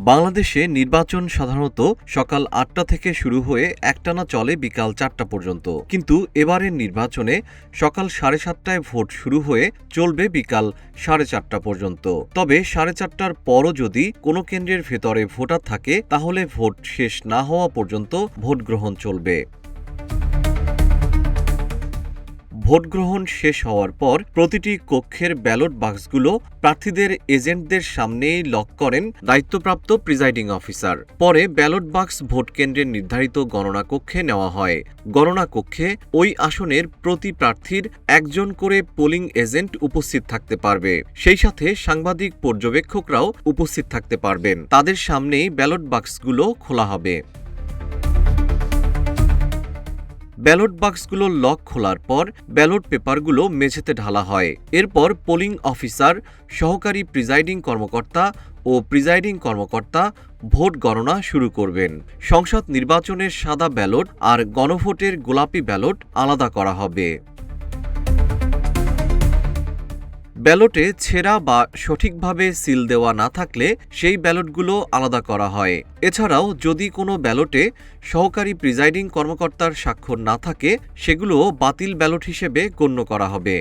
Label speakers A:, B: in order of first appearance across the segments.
A: বাংলাদেশে নির্বাচন সাধারণত সকাল ৮টা থেকে শুরু হয়ে একটানা চলে বিকাল ৪টা পর্যন্ত। কিন্তু এবারের নির্বাচনে সকাল ৭:৩০টায় ভোট শুরু হয়ে চলবে বিকাল ৪:৩০ পর্যন্ত। তবে ৪:৩০টার পরও যদি কোনো কেন্দ্রের ভেতরে ভোটার থাকে তাহলে ভোট শেষ না হওয়া পর্যন্ত ভোট গ্রহণ চলবে। ভোট গ্রহণ শেষ হওয়ার পর প্রতিটি কক্ষের ব্যালট বাক্সগুলো প্রার্থীদের এজেন্টদের সামনেই লক করেন দায়িত্বপ্রাপ্ত প্রিজাইডিং অফিসার। পরে ব্যালট বাক্স ভোট কেন্দ্রের নির্ধারিত গণনা কক্ষে নেওয়া হয়। গণনা কক্ষে ওই আসনের প্রতি প্রার্থীর একজন করে পোলিং এজেন্ট উপস্থিত থাকতে পারবে। সেই সাথে সাংবাদিক পর্যবেক্ষকরাও উপস্থিত থাকতে পারবেন। তাদের সামনেই ব্যালট বাক্সগুলো খোলা হবে। ব্যালট বাক্সগুলো লক খোলার পর ব্যালট পেপারগুলো মেঝেতে ঢালা হয়। এরপর পোলিং অফিসার, সহকারী প্রিজাইডিং কর্মকর্তা ও প্রিজাইডিং কর্মকর্তা ভোট গণনা শুরু করবেন। সংসদ নির্বাচনের সাদা ব্যালট আর গণভোটের গোলাপি ব্যালট আলাদা করা হবে। ব্যালটে ছেঁড়া বা সঠিকভাবে সিল দেওয়া না থাকলে সেই ব্যালটগুলো আলাদা করা হয়। এছাড়াও যদি কোনো ব্যালটে সহকারী প্রিজাইডিং কর্মকর্তার স্বাক্ষর না থাকে সেগুলো বাতিল ব্যালট হিসেবে গণ্য করা হবে।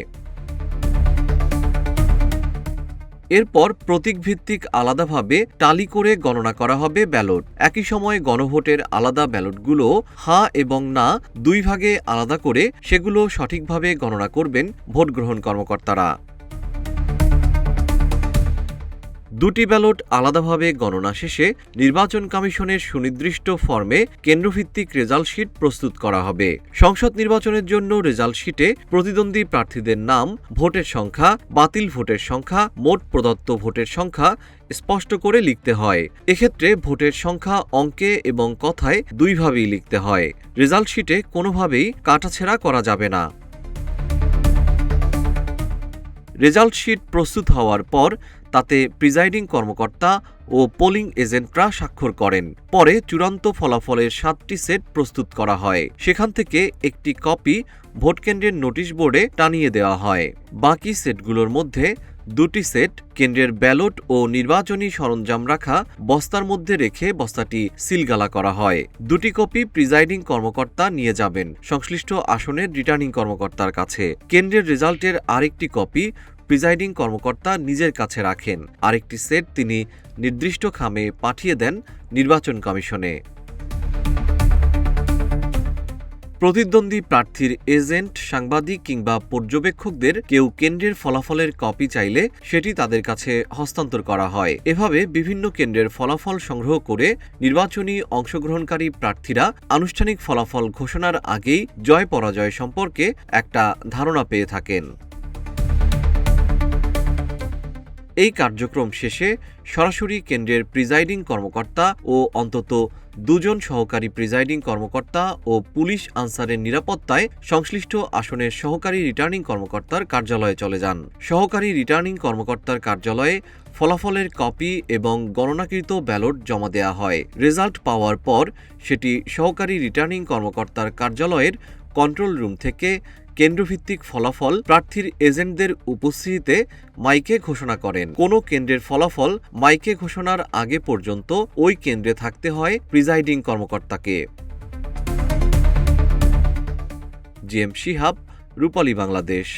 A: এরপর প্রতীকভিত্তিক আলাদাভাবে টালি করে গণনা করা হবে ব্যালট। একই সময়ে গণভোটের আলাদা ব্যালটগুলো হ্যাঁ এবং না দুই ভাগে আলাদা করে সেগুলো সঠিকভাবে গণনা করবেন ভোট গ্রহণ কর্মকর্তারা। দুটি ব্যালট আলাদাভাবে গণনা শেষে নির্বাচন কমিশনের সুনির্দিষ্ট ফর্মে কেন্দ্রভিত্তিক রেজাল্ট শিট প্রস্তুত করা হবে। সংসদ নির্বাচনের জন্য রেজাল্ট শিটে প্রতিদ্বন্দ্বী প্রার্থীদের নাম, ভোটের সংখ্যা, বাতিল ভোটের সংখ্যা, মোট প্রদত্ত ভোটের সংখ্যা স্পষ্ট করে লিখতে হয়। এক্ষেত্রে ভোটের সংখ্যা অঙ্কে এবং কথায় দুইভাবেই লিখতে হয়। রেজাল্ট শিটে কোনোভাবেই কাটাছেঁড়া করা যাবে না। রেজাল্ট শিট প্রস্তুত হওয়ার পর তাতে প্রিজাইডিং কর্মকর্তা ও পোলিং এজেন্টরা স্বাক্ষর করেন। পরে চূড়ান্ত ফলাফলের 7টি সেট প্রস্তুত করা হয়। সেখান থেকে একটি কপি ভোটকেন্দ্রের নোটিশ বোর্ডে টানিয়ে দেওয়া হয়। বাকি সেটগুলোর মধ্যে 2টি সেট কেন্দ্রের ব্যালট ও নির্বাচনী সরঞ্জাম রাখা বস্তার মধ্যে রেখে বস্তাটি সিলগালা করা হয়। 2টি কপি প্রিজাইডিং কর্মকর্তা নিয়ে যাবেন সংশ্লিষ্ট আসনের রিটার্নিং কর্মকর্তার কাছে। কেন্দ্রের রেজাল্টের আরেকটি কপি প্রিজাইডিং কর্মকর্তা নিজের কাছে রাখেন। আরেকটি সেট তিনি নির্দিষ্ট খামে পাঠিয়ে দেন নির্বাচন কমিশনে। প্রতিদ্বন্দ্বী প্রার্থীর এজেন্ট, সাংবাদিক কিংবা পর্যবেক্ষকদের কেউ কেন্দ্রের ফলাফলের কপি চাইলে সেটি তাদের কাছে হস্তান্তর করা হয়। এভাবে বিভিন্ন কেন্দ্রের ফলাফল সংগ্রহ করে নির্বাচনী অংশগ্রহণকারী প্রার্থীরা আনুষ্ঠানিক ফলাফল ঘোষণার আগেই জয় পরাজয় সম্পর্কে একটা ধারণা পেয়ে থাকেন। এই কার্যক্রম শেষে সরাসরি কেন্দ্রের প্রিজাইডিং কর্মকর্তা ও অন্তত 2জন সহকারী প্রিজাইডিং কর্মকর্তা ও পুলিশ আনসারের নিরাপত্তায় সংশ্লিষ্ট আসনের সহকারী রিটার্নিং কর্মকর্তার কার্যালয়ে চলে যান। সহকারী রিটার্নিং কর্মকর্তার কার্যালয়ে ফলাফলের কপি এবং গণনাকৃত ব্যালট জমা দেওয়া হয়। রেজাল্ট পাওয়ার পর সেটি সহকারী রিটার্নিং কর্মকর্তার কার্যালয়ের কন্ট্রোল রুম থেকে কেন্দ্রভিত্তিক ফলাফল প্রার্থীর এজেন্টদের উপস্থিতিতে মাইকে ঘোষণা করেন। কোনো কেন্দ্রের ফলাফল মাইকে ঘোষণার আগে পর্যন্ত ওই কেন্দ্রে থাকতে হয় প্রিজাইডিং কর্মকর্তাকে। জিএম শিহাব, রূপালী বাংলাদেশ।